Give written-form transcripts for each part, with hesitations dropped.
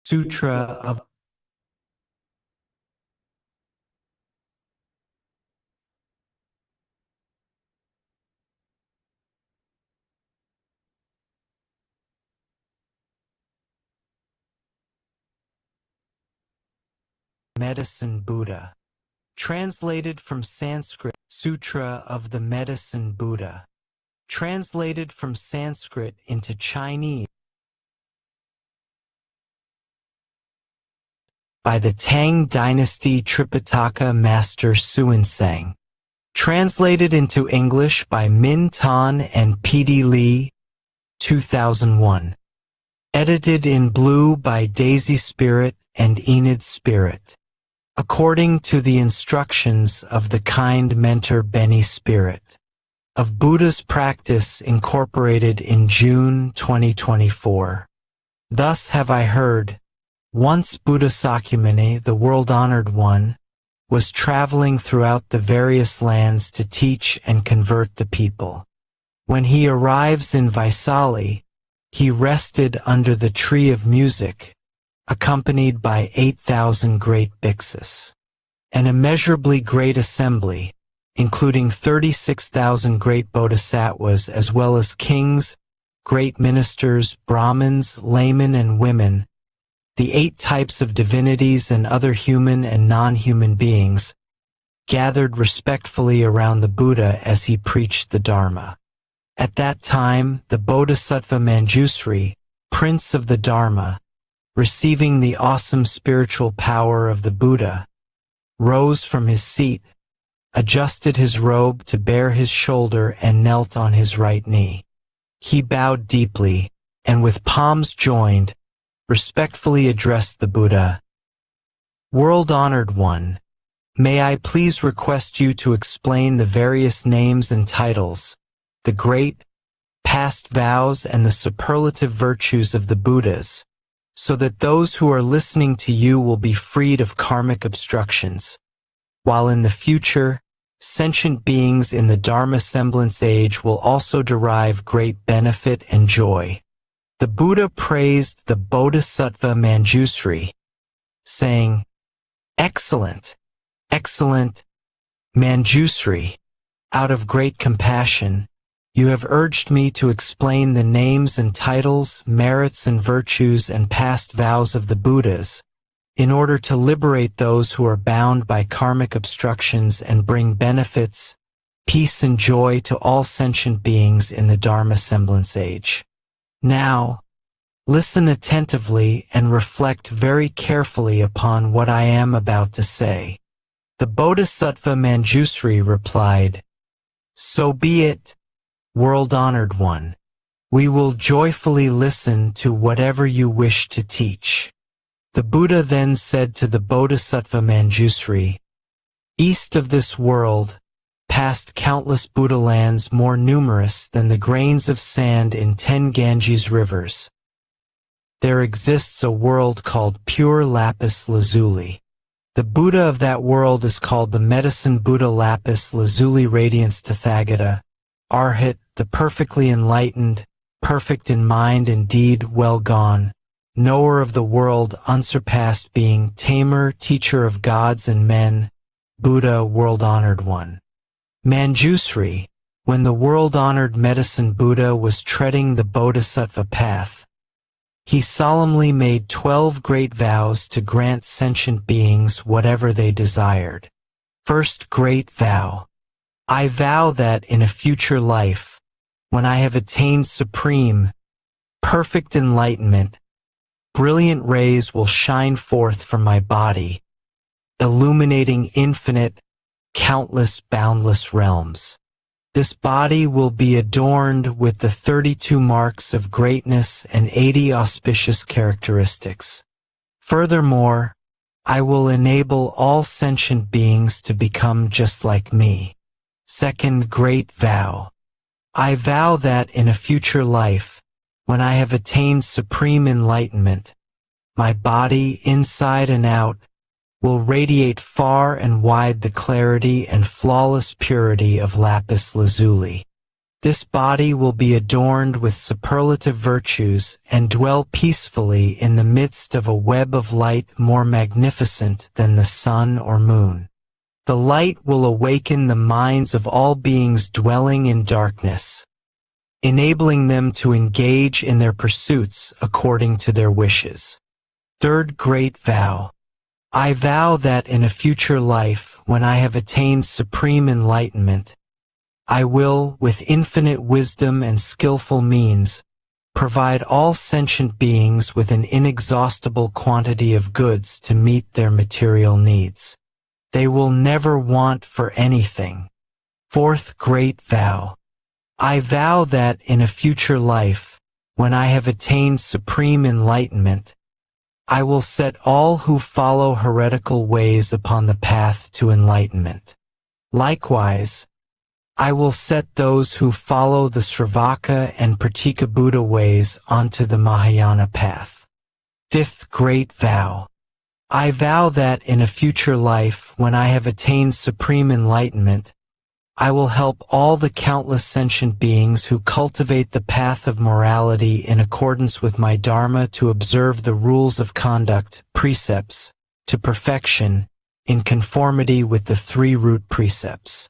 Sutra of Medicine Buddha. Translated from Sanskrit, Sutra of the Medicine Buddha. Translated from Sanskrit into Chinese by the Tang Dynasty Tripitaka Master Xuanzang. Translated into English by Min Tan and P.D. Lee, 2001. Edited in blue by Daisy Spirit and Enid Spirit. According to the instructions of the kind mentor Benny Spirit. Of Buddha's Practice incorporated in June 2024. Thus have I heard. Once Buddha Sakyamuni, the world-honored one, was traveling throughout the various lands to teach and convert the people. When he arrives in Vaisali, he rested under the tree of music, accompanied by 8,000 great bhiksus. An immeasurably great assembly, including 36,000 great bodhisattvas as well as kings, great ministers, Brahmins, laymen and women, the 8 types of divinities and other human and non-human beings, gathered respectfully around the Buddha as he preached the Dharma. At that time, the Bodhisattva Manjusri, Prince of the Dharma, receiving the awesome spiritual power of the Buddha, rose from his seat, adjusted his robe to bare his shoulder and knelt on his right knee. He bowed deeply, and with palms joined, respectfully addressed the Buddha. World-honored one, may I please request you to explain the various names and titles, the great, past vows and the superlative virtues of the Buddhas, so that those who are listening to you will be freed of karmic obstructions, while in the future, sentient beings in the Dharma semblance age will also derive great benefit and joy. The Buddha praised the Bodhisattva Manjusri, saying, "Excellent, excellent, Manjusri, out of great compassion, you have urged me to explain the names and titles, merits and virtues and past vows of the Buddhas, in order to liberate those who are bound by karmic obstructions and bring benefits, peace and joy to all sentient beings in the Dharma semblance age. Now, listen attentively and reflect very carefully upon what I am about to say." The Bodhisattva Manjusri replied, "So be it, world-honored one. We will joyfully listen to whatever you wish to teach." The Buddha then said to the Bodhisattva Manjusri, "East of this world, past countless Buddha lands more numerous than the grains of sand in 10 Ganges rivers, there exists a world called pure lapis lazuli. The Buddha of that world is called the Medicine Buddha Lapis Lazuli Radiance Tathagata, Arhat, the perfectly enlightened, perfect in mind and deed, well gone, knower of the world, unsurpassed being, tamer, teacher of gods and men, Buddha, world-honored one." Manjusri, when the world-honored Medicine Buddha was treading the Bodhisattva path, he solemnly made 12 great vows to grant sentient beings whatever they desired. First great vow. I vow that in a future life, when I have attained supreme, perfect enlightenment, brilliant rays will shine forth from my body, illuminating infinite, countless, boundless realms. This body will be adorned with the 32 marks of greatness and 80 auspicious characteristics. Furthermore, I will enable all sentient beings to become just like me. Second great vow. I vow that in a future life, when I have attained supreme enlightenment, my body, inside and out, will radiate far and wide the clarity and flawless purity of lapis lazuli. This body will be adorned with superlative virtues and dwell peacefully in the midst of a web of light more magnificent than the sun or moon. The light will awaken the minds of all beings dwelling in darkness, enabling them to engage in their pursuits according to their wishes. Third Great Vow. I vow that in a future life, when I have attained supreme enlightenment, I will, with infinite wisdom and skillful means, provide all sentient beings with an inexhaustible quantity of goods to meet their material needs. They will never want for anything. Fourth Great Vow. I vow that in a future life, when I have attained supreme enlightenment, I will set all who follow heretical ways upon the path to enlightenment. Likewise, I will set those who follow the Sravaka and Pratika Buddha ways onto the Mahayana path. Fifth Great Vow. I vow that in a future life, when I have attained supreme enlightenment, I will help all the countless sentient beings who cultivate the path of morality in accordance with my Dharma to observe the rules of conduct, precepts, to perfection, in conformity with the three root precepts.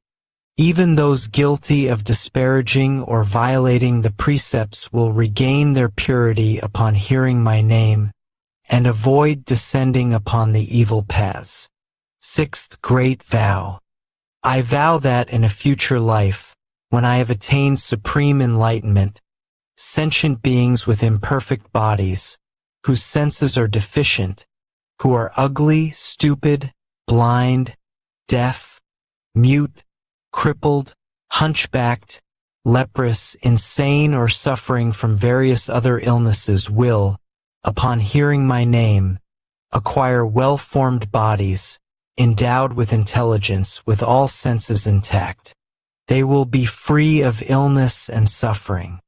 Even those guilty of disparaging or violating the precepts will regain their purity upon hearing my name and avoid descending upon the evil paths. Sixth Great Vow. I vow that in a future life, when I have attained supreme enlightenment, sentient beings with imperfect bodies, whose senses are deficient, who are ugly, stupid, blind, deaf, mute, crippled, hunchbacked, leprous, insane, or suffering from various other illnesses will, upon hearing my name, acquire well-formed bodies, endowed with intelligence, with all senses intact. They will be free of illness and suffering.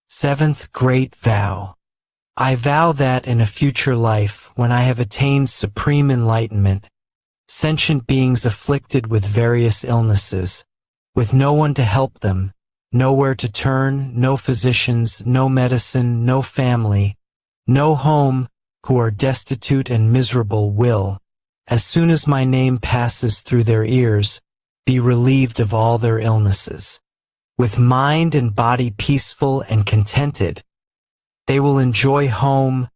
Seventh Great Vow. I vow that in a future life, when I have attained supreme enlightenment, sentient beings afflicted with various illnesses, with no one to help them, nowhere to turn, no physicians, no medicine, no family, no home, who are destitute and miserable will, as soon as my name passes through their ears, be relieved of all their illnesses. With mind and body peaceful and contented, they will enjoy home,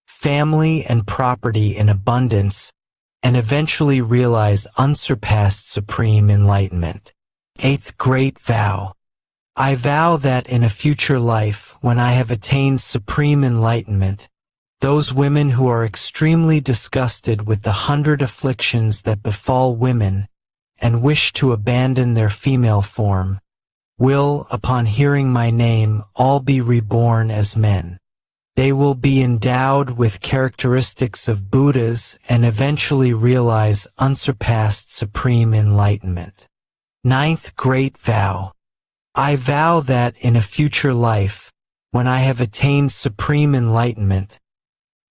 family, and property in abundance, and eventually realize unsurpassed supreme enlightenment. Eighth Great Vow. I vow that in a future life, when I have attained supreme enlightenment, those women who are extremely disgusted with the 100 afflictions that befall women and wish to abandon their female form, will, upon hearing my name, all be reborn as men. They will be endowed with characteristics of Buddhas and eventually realize unsurpassed supreme enlightenment. Ninth Great Vow. I vow that in a future life, when I have attained supreme enlightenment,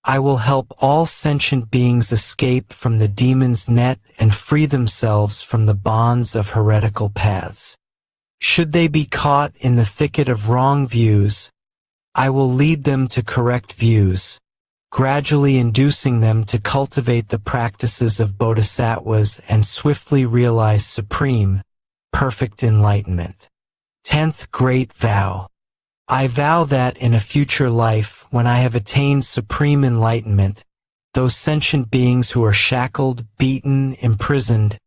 I will help all sentient beings escape from the demon's net and free themselves from the bonds of heretical paths. Should they be caught in the thicket of wrong views, I will lead them to correct views, gradually inducing them to cultivate the practices of Bodhisattvas and swiftly realize supreme, perfect enlightenment. 10th Great Vow. I vow that in a future life, when I have attained supreme enlightenment, those sentient beings who are shackled, beaten, imprisoned,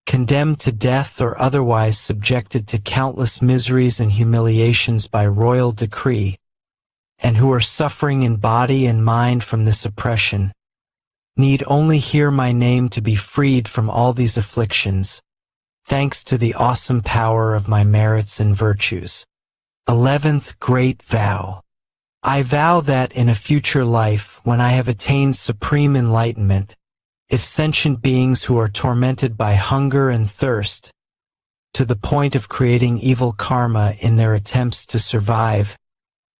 condemned to death or otherwise subjected to countless miseries and humiliations by royal decree, and who are suffering in body and mind from this oppression, need only hear my name to be freed from all these afflictions, thanks to the awesome power of my merits and virtues. 11th Great Vow. I vow that in a future life, when I have attained supreme enlightenment, if sentient beings who are tormented by hunger and thirst, to the point of creating evil karma in their attempts to survive,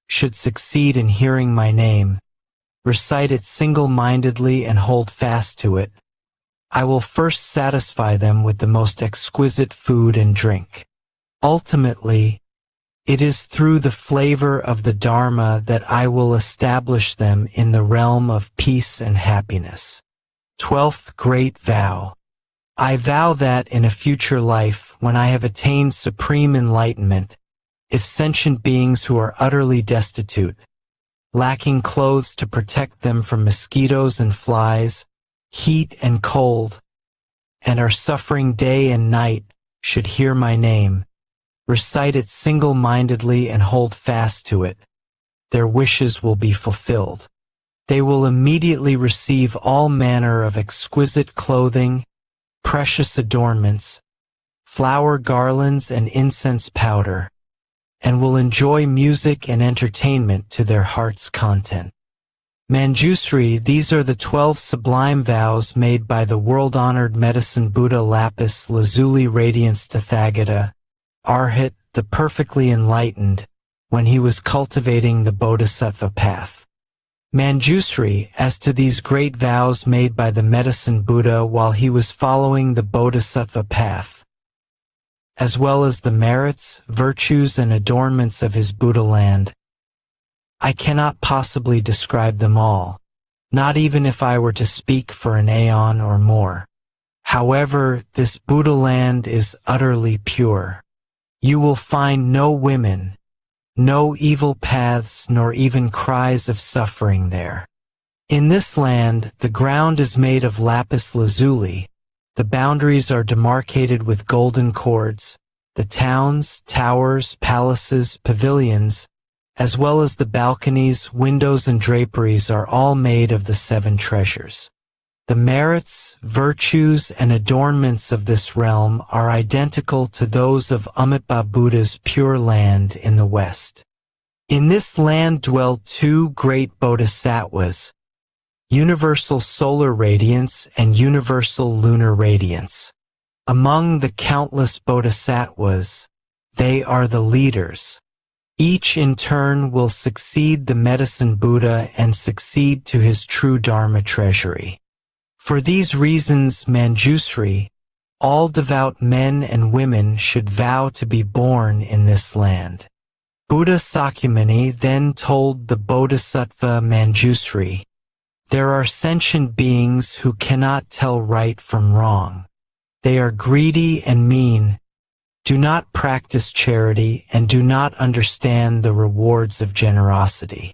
should succeed in hearing my name, recite it single-mindedly and hold fast to it, I will first satisfy them with the most exquisite food and drink. Ultimately, It is through the flavor of the Dharma that I will establish them in the realm of peace and happiness. 12th Great Vow. I vow that in a future life, when I have attained supreme enlightenment, if sentient beings who are utterly destitute, lacking clothes to protect them from mosquitoes and flies, heat and cold, and are suffering day and night, should hear my name, recite it single-mindedly and hold fast to it, their wishes will be fulfilled. They will immediately receive all manner of exquisite clothing, precious adornments, flower garlands and incense powder, and will enjoy music and entertainment to their heart's content. Manjusri, these are the 12 sublime vows made by the world-honored medicine Buddha Lapis Lazuli Radiance Tathagata, Arhat, the perfectly enlightened, when he was cultivating the Bodhisattva path. Manjusri, as to these great vows made by the medicine Buddha while he was following the Bodhisattva path, as well as the merits, virtues, and adornments of his Buddha land, I cannot possibly describe them all, not even if I were to speak for an aeon or more. However, this Buddha land is utterly pure. You will find no women, no evil paths, nor even cries of suffering there. In this land, the ground is made of lapis lazuli, the boundaries are demarcated with golden cords, the towns, towers, palaces, pavilions, as well as the balconies, windows, and draperies are all made of the 7 treasures. The merits, virtues, and adornments of this realm are identical to those of Amitabha Buddha's pure land in the West. In this land dwell 2 great Bodhisattvas, universal solar radiance and universal lunar radiance. Among the countless Bodhisattvas, they are the leaders. Each in turn will succeed the medicine Buddha and succeed to his true Dharma treasury. For these reasons, Manjusri, all devout men and women should vow to be born in this land. Buddha Sakyamuni then told the Bodhisattva Manjusri, there are sentient beings who cannot tell right from wrong. They are greedy and mean, do not practice charity, and do not understand the rewards of generosity.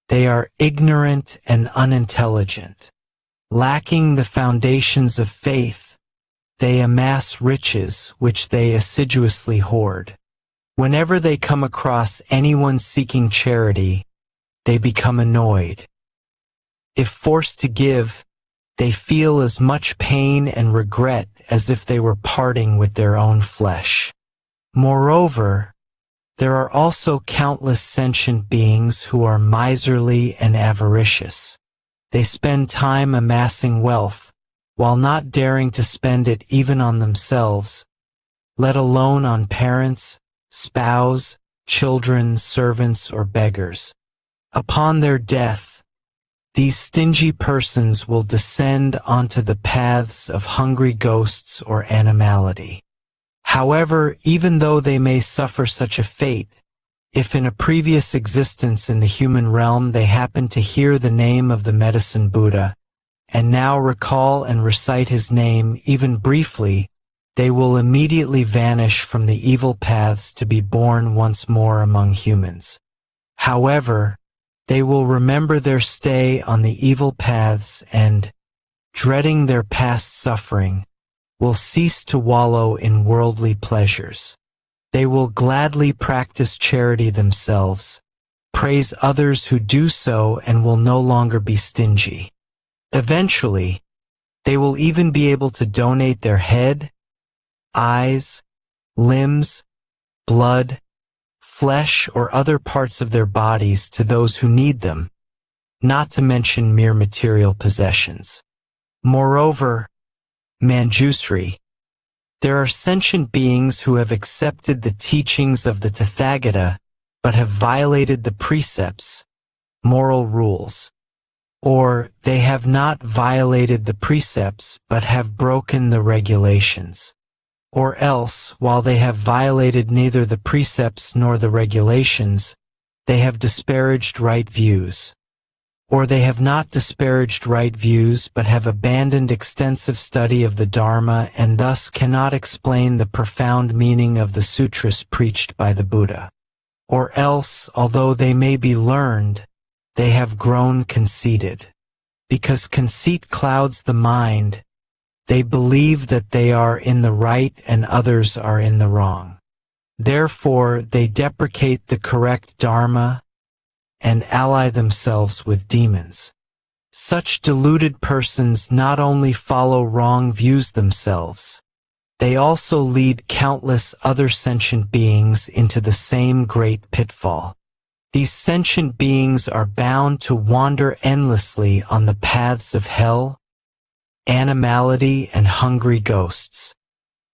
They are ignorant and unintelligent. Lacking the foundations of faith, they amass riches which they assiduously hoard. Whenever they come across anyone seeking charity, they become annoyed. If forced to give, they feel as much pain and regret as if they were parting with their own flesh. Moreover, there are also countless sentient beings who are miserly and avaricious. They spend time amassing wealth, while not daring to spend it even on themselves, let alone on parents, spouse, children, servants, or beggars. Upon their death, these stingy persons will descend onto the paths of hungry ghosts or animality. However, even though they may suffer such a fate, if in a previous existence in the human realm they happen to hear the name of the medicine Buddha, and now recall and recite his name even briefly, they will immediately vanish from the evil paths to be born once more among humans. However, they will remember their stay on the evil paths and, dreading their past suffering, will cease to wallow in worldly pleasures. They will gladly practice charity themselves, praise others who do so, and will no longer be stingy. Eventually, they will even be able to donate their head, eyes, limbs, blood, flesh, or other parts of their bodies to those who need them, not to mention mere material possessions. Moreover, Manjusri, there are sentient beings who have accepted the teachings of the Tathagata but have violated the precepts, moral rules, or they have not violated the precepts but have broken the regulations. Or else, while they have violated neither the precepts nor the regulations, they have disparaged right views. Or they have not disparaged right views but have abandoned extensive study of the Dharma and thus cannot explain the profound meaning of the sutras preached by the Buddha. Or else, although they may be learned, they have grown conceited. Because conceit clouds the mind, they believe that they are in the right and others are in the wrong. Therefore, they deprecate the correct Dharma and ally themselves with demons. Such deluded persons not only follow wrong views themselves, they also lead countless other sentient beings into the same great pitfall. These sentient beings are bound to wander endlessly on the paths of hell, animality, and hungry ghosts.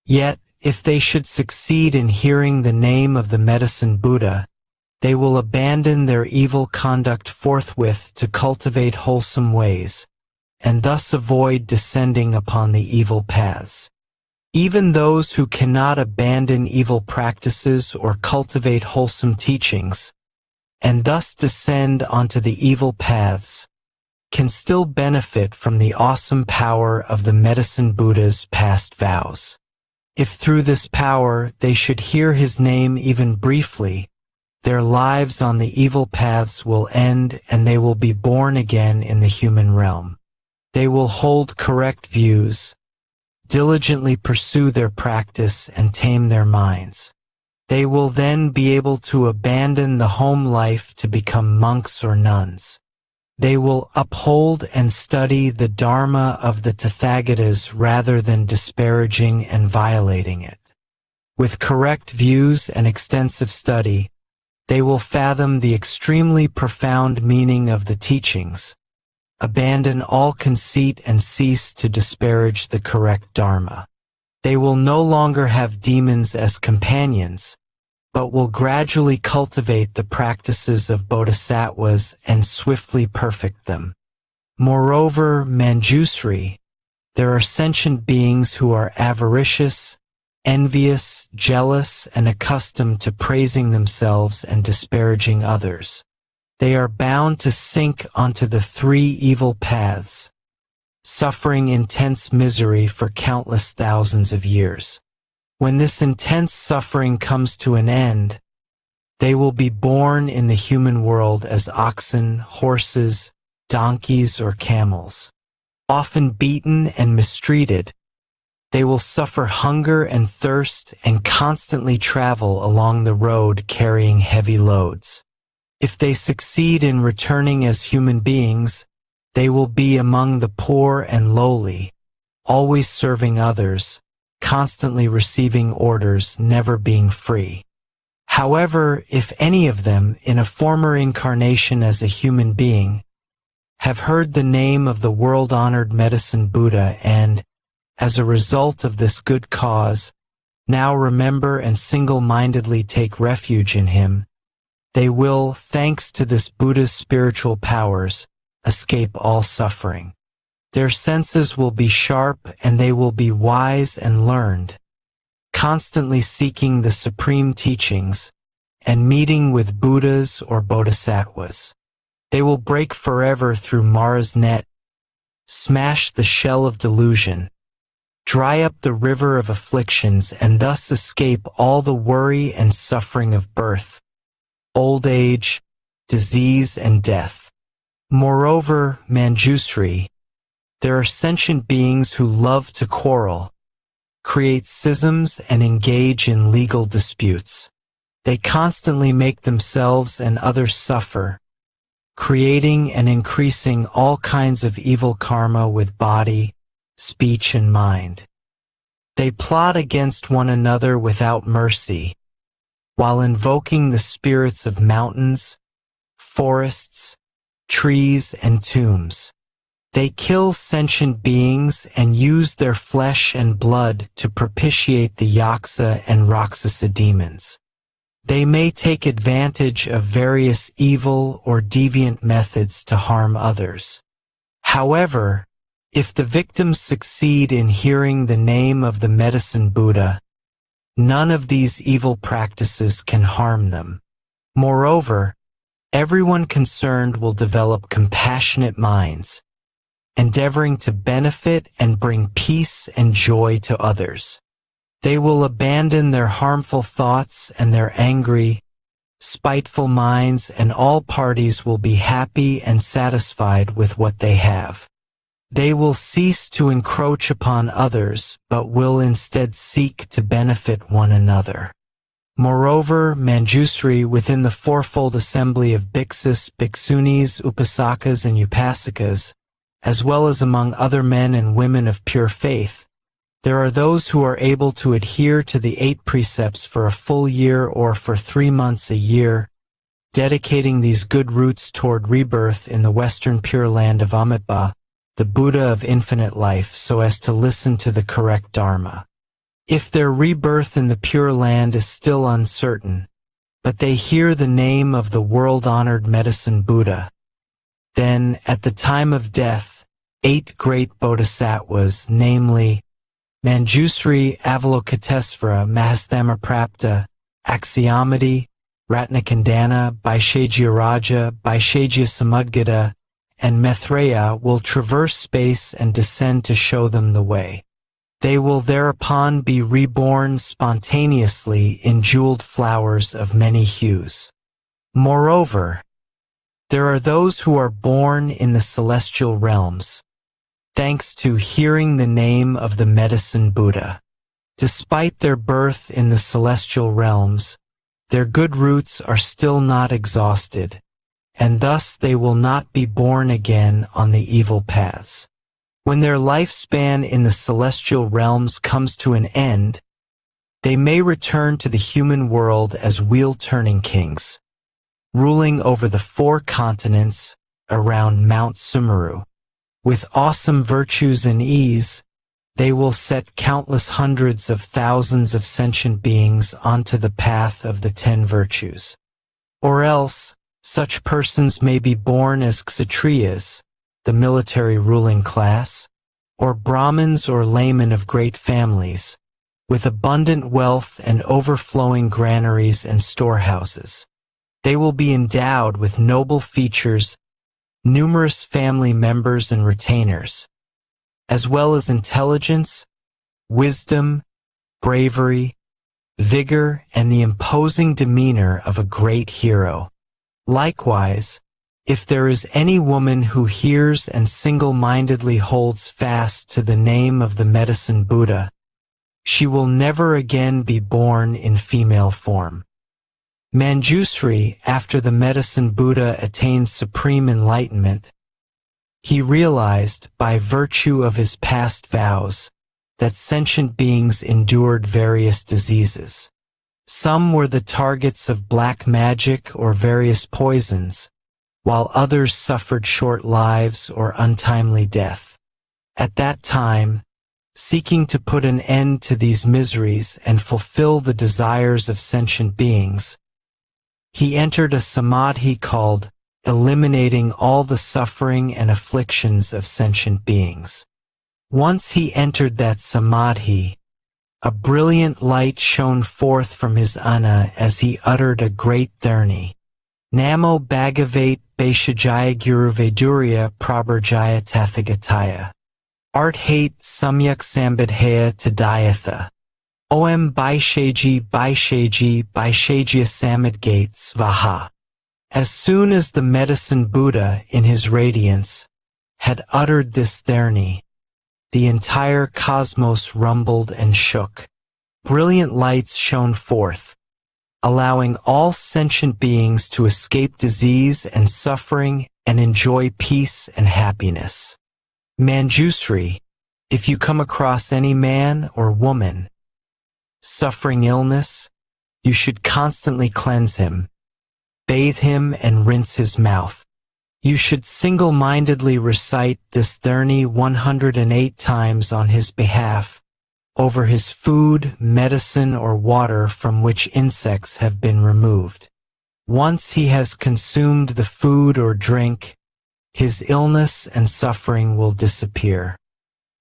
Yet, if they should succeed in hearing the name of the Medicine Buddha, they will abandon their evil conduct forthwith to cultivate wholesome ways, and thus avoid descending upon the evil paths. Even those who cannot abandon evil practices or cultivate wholesome teachings, and thus descend onto the evil paths, can still benefit from the awesome power of the Medicine Buddha's past vows. If through this power they should hear his name even briefly, their lives on the evil paths will end and they will be born again in the human realm. They will hold correct views, diligently pursue their practice and tame their minds. They will then be able to abandon the home life to become monks or nuns. They will uphold and study the Dharma of the Tathagatas rather than disparaging and violating it. With correct views and extensive study, they will fathom the extremely profound meaning of the teachings, abandon all conceit and cease to disparage the correct Dharma. They will no longer have demons as companions, but will gradually cultivate the practices of Bodhisattvas and swiftly perfect them. Moreover, Manjusri, there are sentient beings who are avaricious, envious, jealous, and accustomed to praising themselves and disparaging others. They are bound to sink onto the three evil paths, suffering intense misery for countless thousands of years. When this intense suffering comes to an end, they will be born in the human world as oxen, horses, donkeys, or camels. Often beaten and mistreated, they will suffer hunger and thirst and constantly travel along the road carrying heavy loads. If they succeed in returning as human beings, they will be among the poor and lowly, always serving others, constantly receiving orders, never being free. However, if any of them, in a former incarnation as a human being, have heard the name of the world-honored Medicine Buddha and, as a result of this good cause, now remember and single-mindedly take refuge in him, they will, thanks to this Buddha's spiritual powers, escape all suffering. Their senses will be sharp and they will be wise and learned, constantly seeking the supreme teachings and meeting with Buddhas or Bodhisattvas. They will break forever through Mara's net, smash the shell of delusion, dry up the river of afflictions, and thus escape all the worry and suffering of birth, old age, disease, and death. Moreover, Manjusri, there are sentient beings who love to quarrel, create schisms, and engage in legal disputes. They constantly make themselves and others suffer, creating and increasing all kinds of evil karma with body, speech, and mind. They plot against one another without mercy, while invoking the spirits of mountains, forests, trees, and tombs. They kill sentient beings and use their flesh and blood to propitiate the Yaksa and Rakshasa demons. They may take advantage of various evil or deviant methods to harm others. However, If the victims succeed in hearing the name of the Medicine Buddha, none of these evil practices can harm them. Moreover, everyone concerned will develop compassionate minds, endeavoring to benefit and bring peace and joy to others. They will abandon their harmful thoughts and their angry, spiteful minds, and all parties will be happy and satisfied with what they have. They will cease to encroach upon others, but will instead seek to benefit one another. Moreover, Manjusri within the fourfold assembly of bhiksus, bhiksunis, upasakas, and upasikas, as well as among other men and women of pure faith, there are those who are able to adhere to the 8 precepts for a full year or for 3 months a year, dedicating these good roots toward rebirth in the Western Pure Land of Amitabha, the Buddha of infinite life, so as to listen to the correct Dharma. If their rebirth in the Pure Land is still uncertain, but they hear the name of the world-honored Medicine Buddha, then, at the time of death, 8 great Bodhisattvas, namely Manjusri, Avalokitesvara, Mahastamaprapta, Akshayamati, Ratnakandana, Vaishajyaraja, Vaishajyasamudgata, and Maitreya will traverse space and descend to show them the way. They will thereupon be reborn spontaneously in jeweled flowers of many hues. Moreover, there are those who are born in the celestial realms, thanks to hearing the name of the Medicine Buddha. Despite their birth in the celestial realms, their good roots are still not exhausted, and thus they will not be born again on the evil paths. When their lifespan in the celestial realms comes to an end, they may return to the human world as wheel-turning kings, ruling over the 4 continents around Mount Sumeru. With awesome virtues and ease, they will set countless hundreds of thousands of sentient beings onto the path of the 10 virtues. Or else, such persons may be born as Kshatriyas, the military ruling class, or Brahmins or laymen of great families, with abundant wealth and overflowing granaries and storehouses. They will be endowed with noble features, numerous family members and retainers, as well as intelligence, wisdom, bravery, vigor, and the imposing demeanor of a great hero. Likewise, if there is any woman who hears and single-mindedly holds fast to the name of the Medicine Buddha, she will never again be born in female form. Manjusri, after the Medicine Buddha attained Supreme Enlightenment, he realized, by virtue of his past vows, that sentient beings endured various diseases. Some were the targets of black magic or various poisons, while others suffered short lives or untimely death. At that time, seeking to put an end to these miseries and fulfill the desires of sentient beings, he entered a samadhi called eliminating all the suffering and afflictions of sentient beings. Once he entered that samadhi, a brilliant light shone forth from his ana as he uttered a great dharani. Namo Bhagavate Vaishajaya Guru Vedurya Prabharjaya Tathagataya. Art hate Samyak Sambadhaya Tadayatha. Om Vaishaji Vaishajya Samadgate Svaha. As soon as the Medicine Buddha, in his radiance, had uttered this dharani, the entire cosmos rumbled and shook. Brilliant lights shone forth, allowing all sentient beings to escape disease and suffering and enjoy peace and happiness. Manjusri, if you come across any man or woman suffering illness, you should constantly cleanse him, bathe him, and rinse his mouth. You should single-mindedly recite this dharani 108 times on his behalf, over his food, medicine, or water from which insects have been removed. Once he has consumed the food or drink, his illness and suffering will disappear.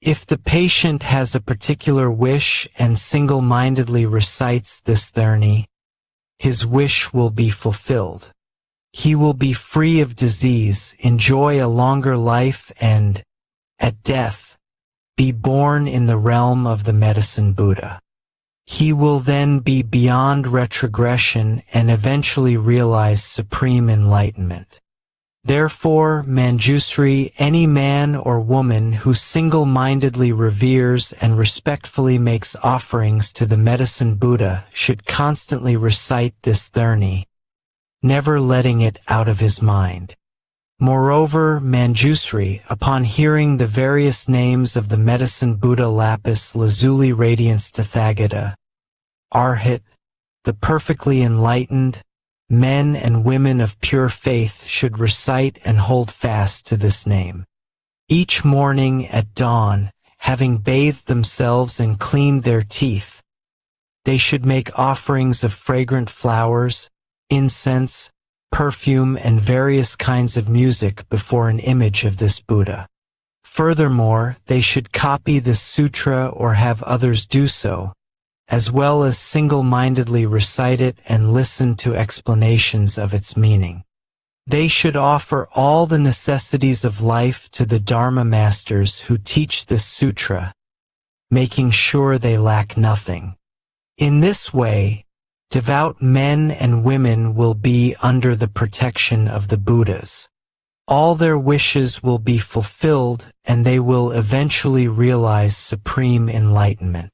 If the patient has a particular wish and single-mindedly recites this therni, his wish will be fulfilled. He will be free of disease, enjoy a longer life, and, at death, be born in the realm of the Medicine Buddha. He will then be beyond retrogression and eventually realize supreme enlightenment. Therefore, Manjusri, any man or woman who single-mindedly reveres and respectfully makes offerings to the Medicine Buddha should constantly recite this therni, never letting it out of his mind. Moreover, Manjusri, upon hearing the various names of the Medicine Buddha Lapis Lazuli Radiance Tathagata, Arhat, the perfectly enlightened, men and women of pure faith should recite and hold fast to this name. Each morning at dawn, having bathed themselves and cleaned their teeth, they should make offerings of fragrant flowers, incense, perfume, and various kinds of music before an image of this Buddha. Furthermore, they should copy this sutra or have others do so, as well as single-mindedly recite it and listen to explanations of its meaning. They should offer all the necessities of life to the Dharma masters who teach this sutra, making sure they lack nothing. In this way, devout men and women will be under the protection of the Buddhas. All their wishes will be fulfilled and they will eventually realize supreme enlightenment.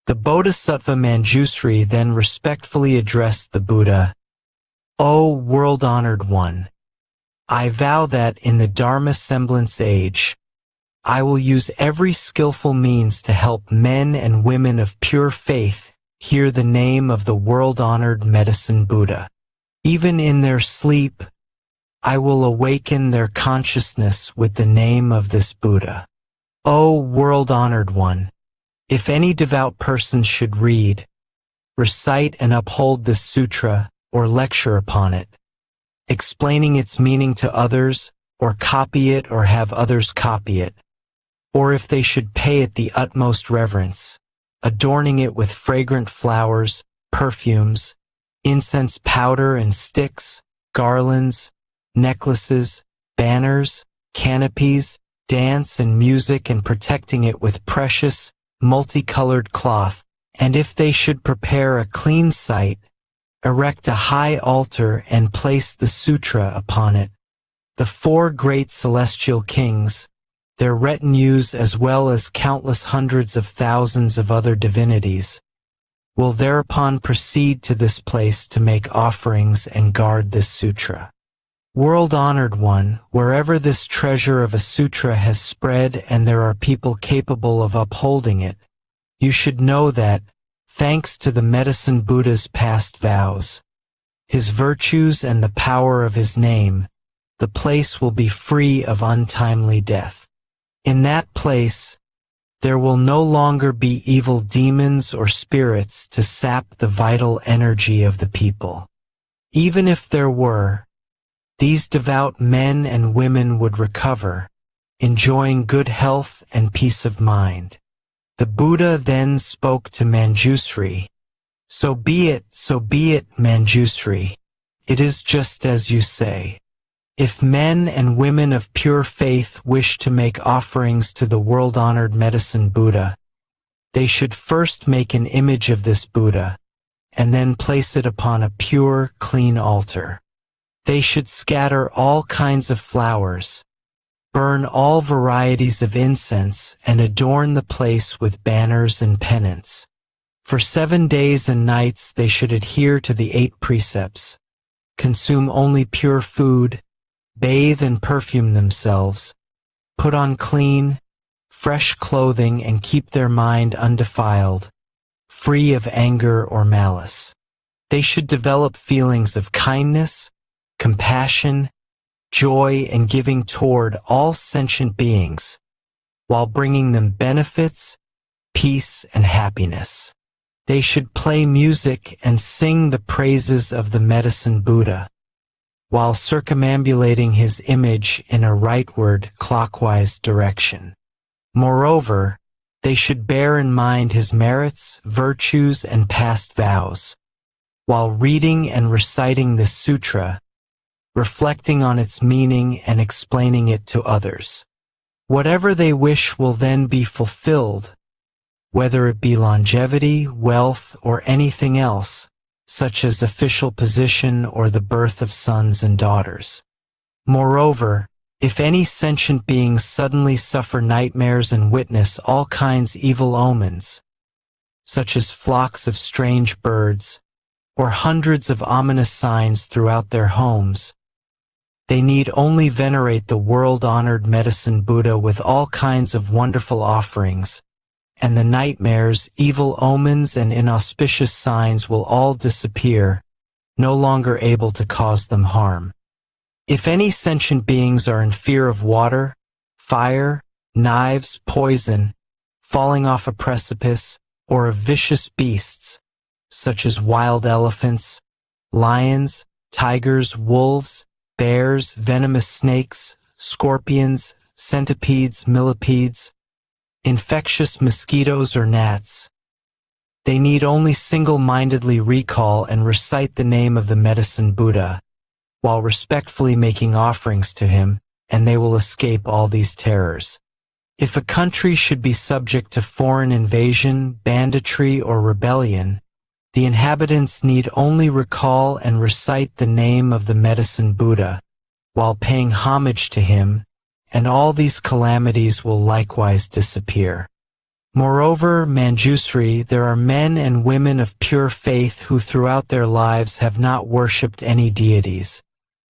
The Bodhisattva Manjusri then respectfully addressed the Buddha, "O world-honored one, I vow that in the Dharma semblance age, I will use every skillful means to help men and women of pure faith hear the name of the world-honored Medicine Buddha. Even in their sleep, I will awaken their consciousness with the name of this Buddha. O world-honored one, if any devout person should read, recite and uphold this sutra or lecture upon it, explaining its meaning to others, or copy it or have others copy it, or if they should pay it the utmost reverence, adorning it with fragrant flowers, perfumes, incense powder and sticks, garlands, necklaces, banners, canopies, dance and music, and protecting it with precious, multicolored cloth, and if they should prepare a clean site, erect a high altar and place the sutra upon it, the four great celestial kings, their retinues as well as countless hundreds of thousands of other divinities, will thereupon proceed to this place to make offerings and guard this sutra. World-honored one, wherever this treasure of a sutra has spread and there are people capable of upholding it, you should know that, thanks to the Medicine Buddha's past vows, his virtues and the power of his name, the place will be free of untimely death. In that place, there will no longer be evil demons or spirits to sap the vital energy of the people. Even if there were, these devout men and women would recover, enjoying good health and peace of mind. The Buddha then spoke to Manjusri, so be it, Manjusri. It is just as you say. If men and women of pure faith wish to make offerings to the world-honored Medicine Buddha, they should first make an image of this Buddha, and then place it upon a pure, clean altar. They should scatter all kinds of flowers, burn all varieties of incense, and adorn the place with banners and pennants. For 7 days and nights they should adhere to the 8 precepts, consume only pure food, bathe and perfume themselves, put on clean, fresh clothing, and keep their mind undefiled, free of anger or malice. They should develop feelings of kindness, compassion, joy, and giving toward all sentient beings, while bringing them benefits, peace, and happiness. They should play music and sing the praises of the Medicine Buddha, while circumambulating his image in a rightward, clockwise direction. Moreover, they should bear in mind his merits, virtues, and past vows. While reading and reciting this sutra, reflecting on its meaning and explaining it to others. Whatever they wish will then be fulfilled, whether it be longevity, wealth, or anything else, such as official position or the birth of sons and daughters. Moreover, if any sentient beings suddenly suffer nightmares and witness all kinds evil omens, such as flocks of strange birds, or hundreds of ominous signs throughout their homes, they need only venerate the world-honored Medicine Buddha with all kinds of wonderful offerings, and the nightmares, evil omens, and inauspicious signs will all disappear, no longer able to cause them harm. If any sentient beings are in fear of water, fire, knives, poison, falling off a precipice, or of vicious beasts, such as wild elephants, lions, tigers, wolves, bears, venomous snakes, scorpions, centipedes, millipedes, infectious mosquitoes or gnats, they need only single-mindedly recall and recite the name of the Medicine Buddha, while respectfully making offerings to him, and they will escape all these terrors. If a country should be subject to foreign invasion, banditry, or rebellion, the inhabitants need only recall and recite the name of the Medicine Buddha, while paying homage to him, and all these calamities will likewise disappear. Moreover, Manjusri, there are men and women of pure faith who throughout their lives have not worshipped any deities,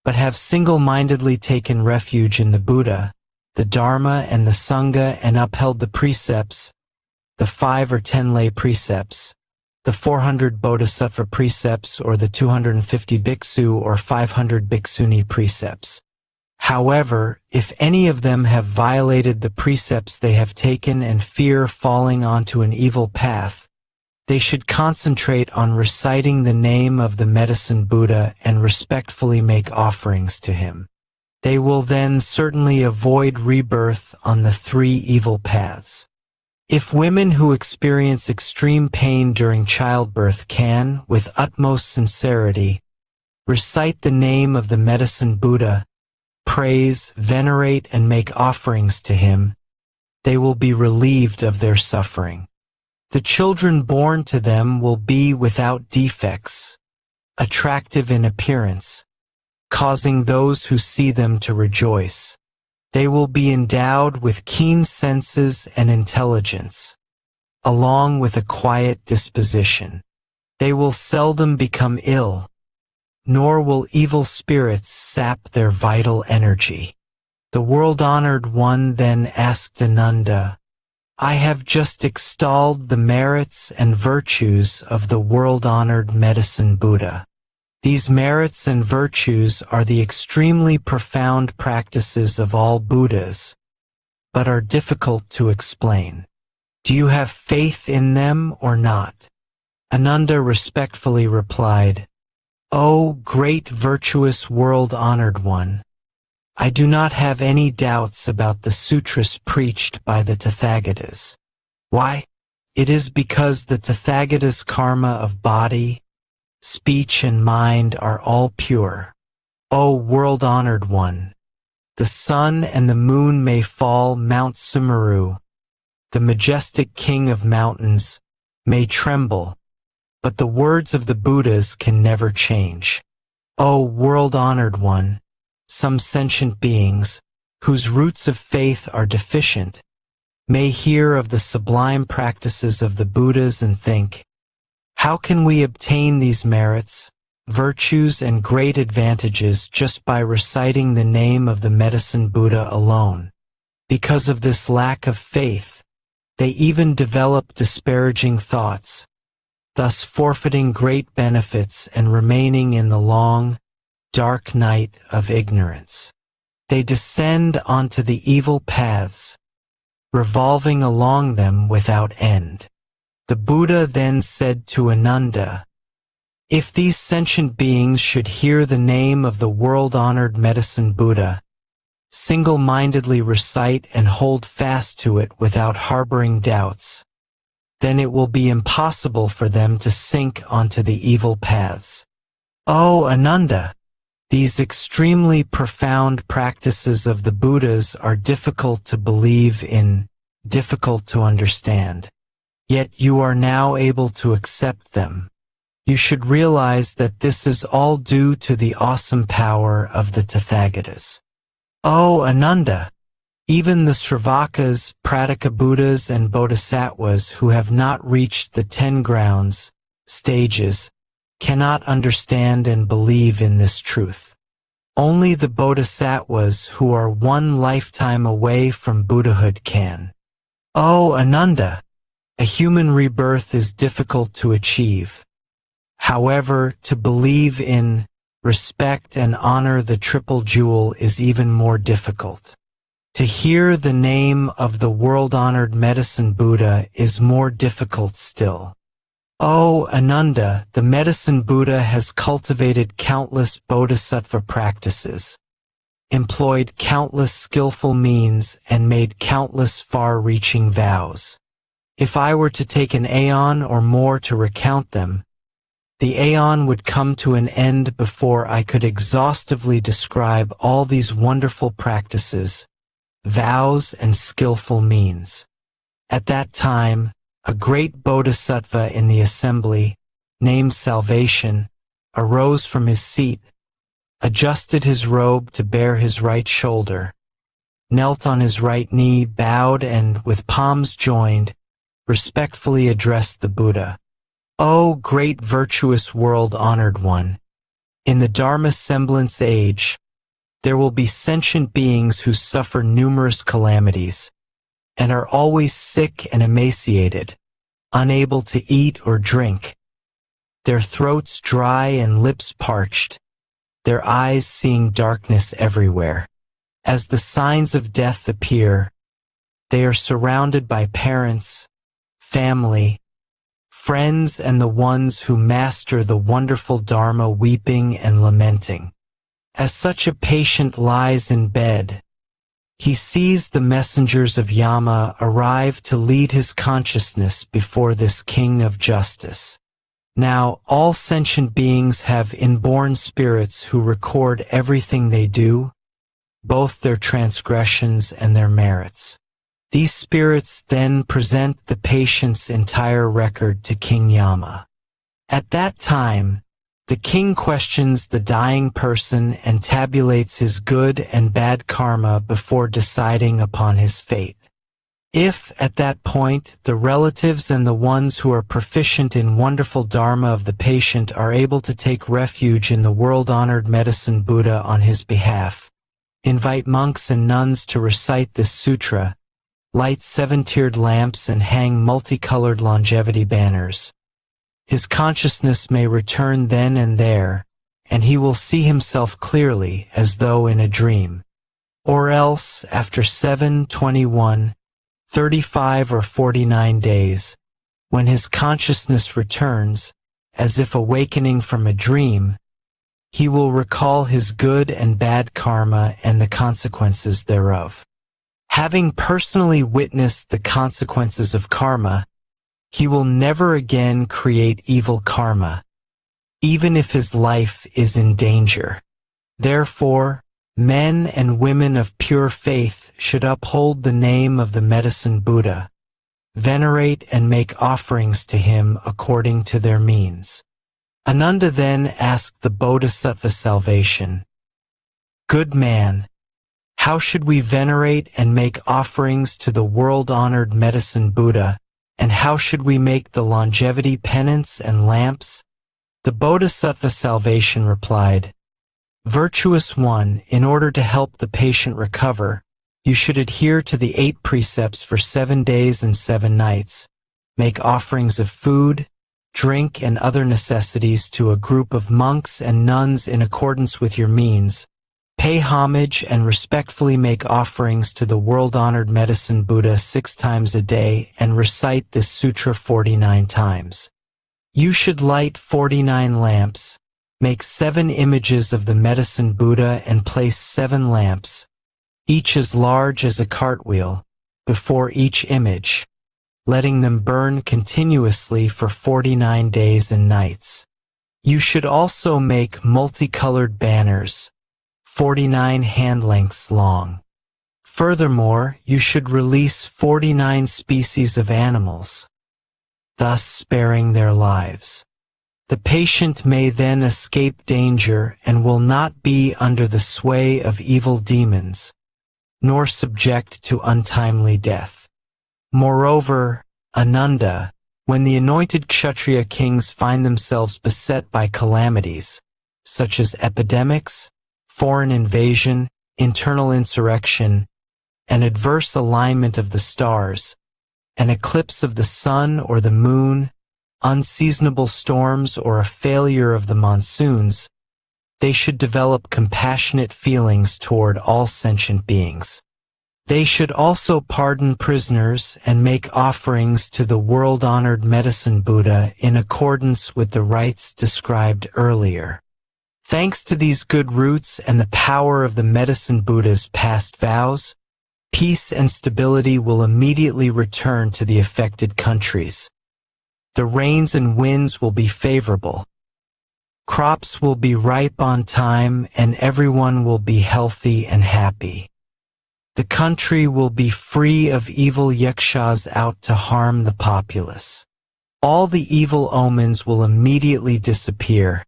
but have single-mindedly taken refuge in the Buddha, the Dharma, and the Sangha, and upheld the precepts, the 5 or 10 lay precepts, the 400 Bodhisattva precepts, or the 250 bhiksu or 500 bhikshuni precepts. However, if any of them have violated the precepts they have taken and fear falling onto an evil path, they should concentrate on reciting the name of the Medicine Buddha and respectfully make offerings to him. They will then certainly avoid rebirth on the 3 evil paths. If women who experience extreme pain during childbirth can, with utmost sincerity, recite the name of the Medicine Buddha, praise, venerate, and make offerings to him, they will be relieved of their suffering. The children born to them will be without defects, attractive in appearance, causing those who see them to rejoice. They will be endowed with keen senses and intelligence, along with a quiet disposition. They will seldom become ill, nor will evil spirits sap their vital energy. The world-honored one then asked Ananda, I have just extolled the merits and virtues of the world-honored Medicine Buddha. These merits and virtues are the extremely profound practices of all Buddhas, but are difficult to explain. Do you have faith in them or not? Ananda respectfully replied, O great virtuous world-honored one, I do not have any doubts about the sutras preached by the Tathagatas. Why? It is because the Tathagatas' karma of body, speech, and mind are all pure. O world-honored one, the sun and the moon may fall, Mount Sumeru, the majestic king of mountains, may tremble, but the words of the Buddhas can never change. O world-honored one, some sentient beings, whose roots of faith are deficient, may hear of the sublime practices of the Buddhas and think, how can we obtain these merits, virtues, and great advantages just by reciting the name of the Medicine Buddha alone? Because of this lack of faith, they even develop disparaging thoughts, thus forfeiting great benefits and remaining in the long, dark night of ignorance. They descend onto the evil paths, revolving along them without end. The Buddha then said to Ananda, if these sentient beings should hear the name of the world-honored Medicine Buddha, single-mindedly recite and hold fast to it without harboring doubts, then it will be impossible for them to sink onto the evil paths. O Ananda, these extremely profound practices of the Buddhas are difficult to believe in, difficult to understand. Yet you are now able to accept them. You should realize that this is all due to the awesome power of the Tathagatas. O Ananda, even the Sravakas, Prataka Buddhas, and Bodhisattvas who have not reached the 10 grounds, stages, cannot understand and believe in this truth. Only the Bodhisattvas who are one lifetime away from Buddhahood can. O Ananda, a human rebirth is difficult to achieve. However, to believe in, respect, and honor the Triple Jewel is even more difficult. To hear the name of the world-honored Medicine Buddha is more difficult still. O Ananda, the Medicine Buddha has cultivated countless bodhisattva practices, employed countless skillful means, and made countless far-reaching vows. If I were to take an aeon or more to recount them, the aeon would come to an end before I could exhaustively describe all these wonderful practices, vows, and skillful means. At that time, a great bodhisattva in the assembly, named Salvation, arose from his seat, adjusted his robe to bare his right shoulder, knelt on his right knee, bowed, and, with palms joined, respectfully addressed the Buddha. O great virtuous world-honored one, in the Dharma semblance age, there will be sentient beings who suffer numerous calamities, and are always sick and emaciated, unable to eat or drink, their throats dry and lips parched, their eyes seeing darkness everywhere. As the signs of death appear, they are surrounded by parents, family, friends, and the ones who master the wonderful Dharma weeping and lamenting. As such a patient lies in bed, he sees the messengers of Yama arrive to lead his consciousness before this king of justice. Now, all sentient beings have inborn spirits who record everything they do, both their transgressions and their merits. These spirits then present the patient's entire record to King Yama. At that time, the king questions the dying person and tabulates his good and bad karma before deciding upon his fate. If, at that point, the relatives and the ones who are proficient in wonderful dharma of the patient are able to take refuge in the world-honored Medicine Buddha on his behalf, invite monks and nuns to recite this sutra, light 7-tiered lamps, and hang multicolored longevity banners, his consciousness may return then and there, and he will see himself clearly as though in a dream. Or else, after 7, 21, 35, or 49 days, when his consciousness returns, as if awakening from a dream, he will recall his good and bad karma and the consequences thereof. Having personally witnessed the consequences of karma, he will never again create evil karma, even if his life is in danger. Therefore, men and women of pure faith should uphold the name of the Medicine Buddha, venerate and make offerings to him according to their means. Ananda then asked the Bodhisattva Salvation, "Good man, how should we venerate and make offerings to the world-honored Medicine Buddha, and how should we make the longevity penance and lamps?" The Bodhisattva Salvation replied, "Virtuous one, in order to help the patient recover, you should adhere to the 8 precepts for 7 days and 7 nights, make offerings of food, drink, and other necessities to a group of monks and nuns in accordance with your means, pay homage and respectfully make offerings to the world-honored Medicine Buddha 6 times a day and recite this sutra 49 times. You should light 49 lamps, make 7 images of the Medicine Buddha and place 7 lamps, each as large as a cartwheel, before each image, letting them burn continuously for 49 days and nights. You should also make multicolored banners, 49 hand lengths long. Furthermore, you should release 49 species of animals, thus sparing their lives. The patient may then escape danger and will not be under the sway of evil demons, nor subject to untimely death. Moreover, Ananda, when the anointed Kshatriya kings find themselves beset by calamities, such as epidemics, foreign invasion, internal insurrection, an adverse alignment of the stars, an eclipse of the sun or the moon, unseasonable storms, or a failure of the monsoons, they should develop compassionate feelings toward all sentient beings. They should also pardon prisoners and make offerings to the world-honored Medicine Buddha in accordance with the rites described earlier. Thanks to these good roots and the power of the Medicine Buddha's past vows, peace and stability will immediately return to the affected countries. The rains and winds will be favorable. Crops will be ripe on time, and everyone will be healthy and happy. The country will be free of evil yakshas out to harm the populace. All the evil omens will immediately disappear,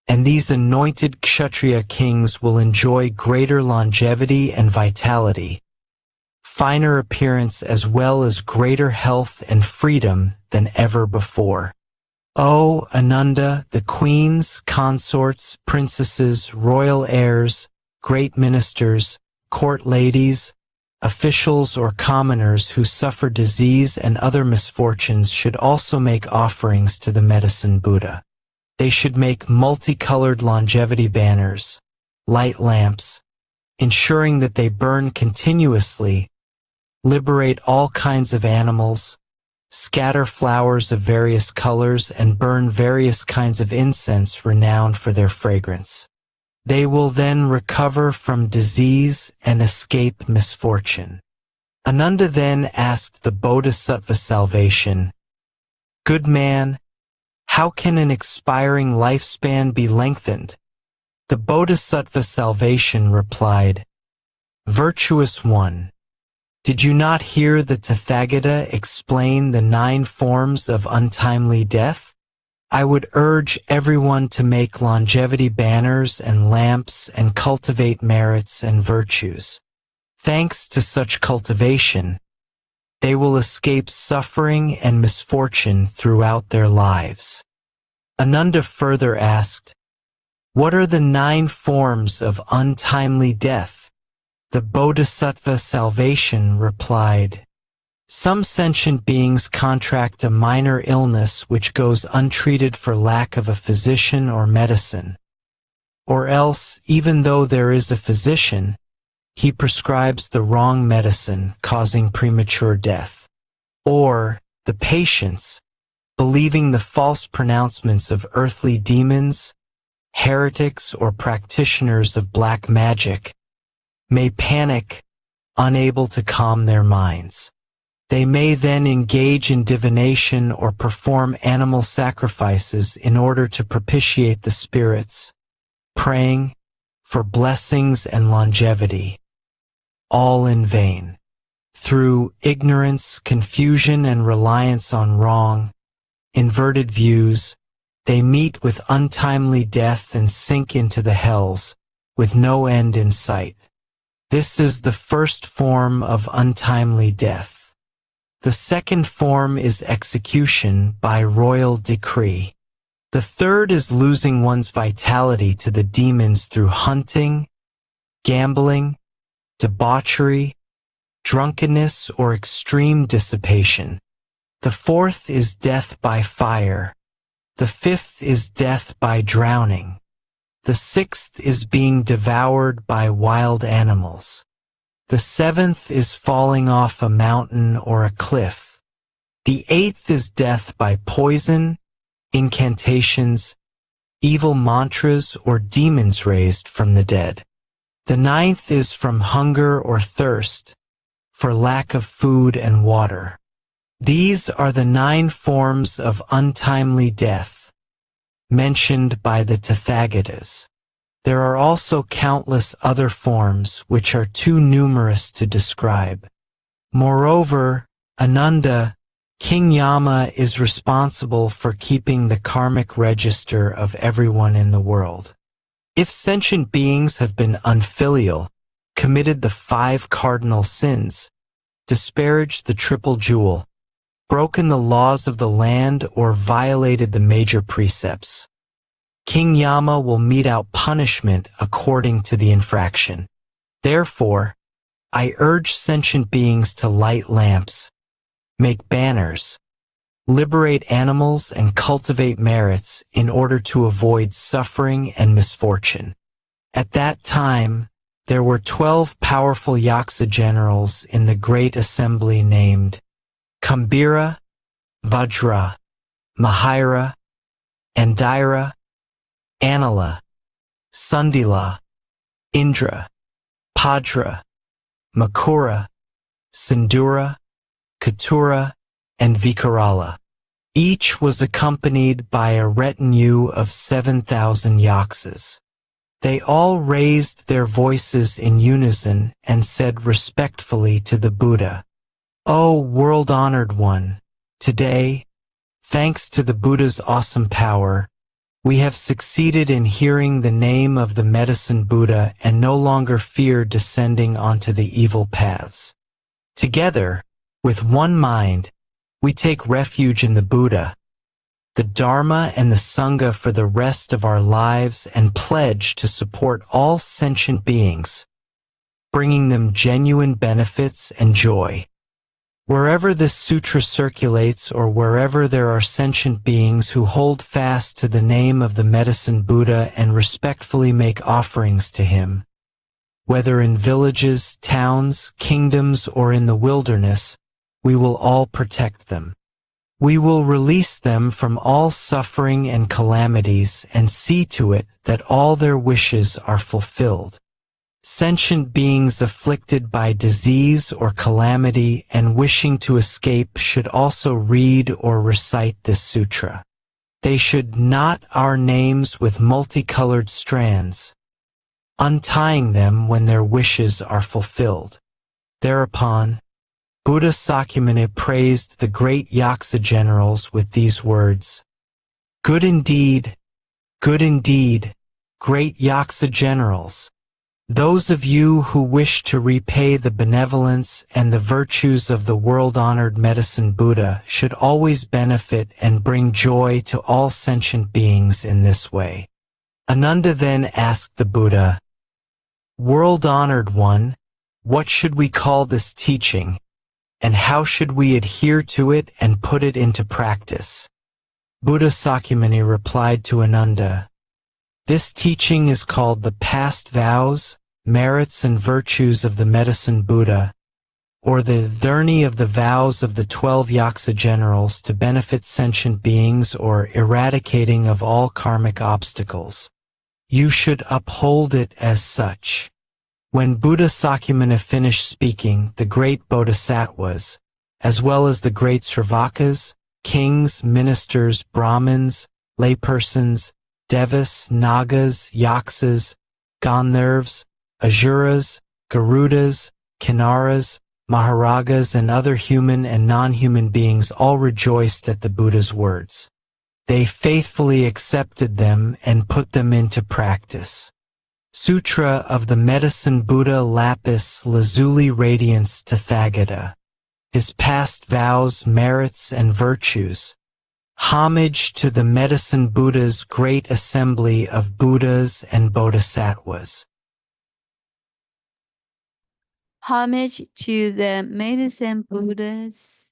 and these anointed Kshatriya kings will enjoy greater longevity and vitality, finer appearance, as well as greater health and freedom than ever before. O Ananda, the queens, consorts, princesses, royal heirs, great ministers, court ladies, officials or commoners who suffer disease and other misfortunes should also make offerings to the Medicine Buddha. They should make multicolored longevity banners, light lamps, ensuring that they burn continuously, liberate all kinds of animals, scatter flowers of various colors, and burn various kinds of incense renowned for their fragrance. They will then recover from disease and escape misfortune. Ananda then asked the Bodhisattva salvation, "Good man, how can an expiring lifespan be lengthened?" The Bodhisattva salvation replied, "Virtuous one, did you not hear the Tathagata explain the 9 forms of untimely death? I would urge everyone to make longevity banners and lamps and cultivate merits and virtues. Thanks to such cultivation, they will escape suffering and misfortune throughout their lives." Ananda further asked, "What are the 9 forms of untimely death?" The Bodhisattva salvation replied, "Some sentient beings contract a minor illness which goes untreated for lack of a physician or medicine. Or else, even though there is a physician, he prescribes the wrong medicine, causing premature death. Or the patients, believing the false pronouncements of earthly demons, heretics, or practitioners of black magic, may panic, unable to calm their minds. They may then engage in divination or perform animal sacrifices in order to propitiate the spirits, praying for blessings and longevity, all in vain. Through ignorance, confusion, and reliance on wrong, inverted views, they meet with untimely death and sink into the hells, with no end in sight. This is the first form of untimely death. The second form is execution by royal decree. The third is losing one's vitality to the demons through hunting, gambling, debauchery, drunkenness, or extreme dissipation. The fourth is death by fire. The fifth is death by drowning. The sixth is being devoured by wild animals. The seventh is falling off a mountain or a cliff. The eighth is death by poison, incantations, evil mantras, or demons raised from the dead. The ninth is from hunger or thirst, for lack of food and water. These are the 9 forms of untimely death, mentioned by the Tathagatas. There are also countless other forms which are too numerous to describe. Moreover, Ananda, King Yama is responsible for keeping the karmic register of everyone in the world. If sentient beings have been unfilial, committed the 5 cardinal sins, disparaged the triple jewel, broken the laws of the land, or violated the major precepts, King Yama will mete out punishment according to the infraction. Therefore, I urge sentient beings to light lamps, make banners, liberate animals, and cultivate merits in order to avoid suffering and misfortune. At that time, there were 12 powerful Yaksa generals in the great assembly named Kambira, Vajra, Mahira, Andira, Anila, Sundila, Indra, Padra, Makura, Sindura, Katura, and Vikarala. Each was accompanied by a retinue of 7,000 yaksas. They all raised their voices in unison and said respectfully to the Buddha, "O world-honored one, today, thanks to the Buddha's awesome power, we have succeeded in hearing the name of the Medicine Buddha and no longer fear descending onto the evil paths. Together, with one mind, we take refuge in the Buddha, the Dharma, and the Sangha for the rest of our lives and pledge to support all sentient beings, bringing them genuine benefits and joy. Wherever this sutra circulates or wherever there are sentient beings who hold fast to the name of the Medicine Buddha and respectfully make offerings to him, whether in villages, towns, kingdoms, or in the wilderness, we will all protect them. We will release them from all suffering and calamities and see to it that all their wishes are fulfilled. Sentient beings afflicted by disease or calamity and wishing to escape should also read or recite this sutra. They should knot our names with multicolored strands, untying them when their wishes are fulfilled." Thereupon, Buddha Sakyamuni praised the great Yaksa generals with these words, good indeed, great Yaksa generals. Those of you who wish to repay the benevolence and the virtues of the world-honored Medicine Buddha should always benefit and bring joy to all sentient beings in this way." Ananda then asked the Buddha, "World-honored one, what should we call this teaching, and how should we adhere to it and put it into practice?" Buddha Sakyamuni replied to Ananda, "This teaching is called the past vows, merits, and virtues of the Medicine Buddha, or the dharni of the vows of the 12 Yaksa generals to benefit sentient beings or eradicating of all karmic obstacles. You should uphold it as such." When Buddha Sakyamuni finished speaking, the great Bodhisattvas, as well as the great Sravakas, kings, ministers, Brahmins, laypersons, Devas, Nagas, Yaksas, Gandharvas, Asuras, Garudas, Kinnaras, Maharagas, and other human and non-human beings all rejoiced at the Buddha's words. They faithfully accepted them and put them into practice. Sutra of the Medicine Buddha Lapis Lazuli Radiance Tathagata. His past vows, merits, and virtues. Homage to the Medicine Buddha's great assembly of Buddhas and Bodhisattvas. Homage to the Medicine Buddha's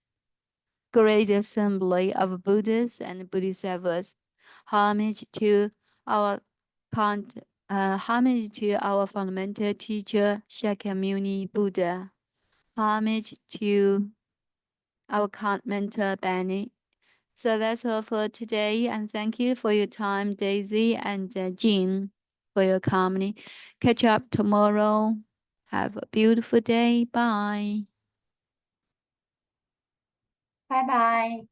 great assembly of Buddhas and Bodhisattvas. Homage to our homage to our fundamental teacher Shakyamuni Buddha. Homage to our current mentor Benny. So that's all for today, and thank you for your time, Daisy and Jean. for your company. Catch up tomorrow. Have a beautiful day. Bye. Bye bye.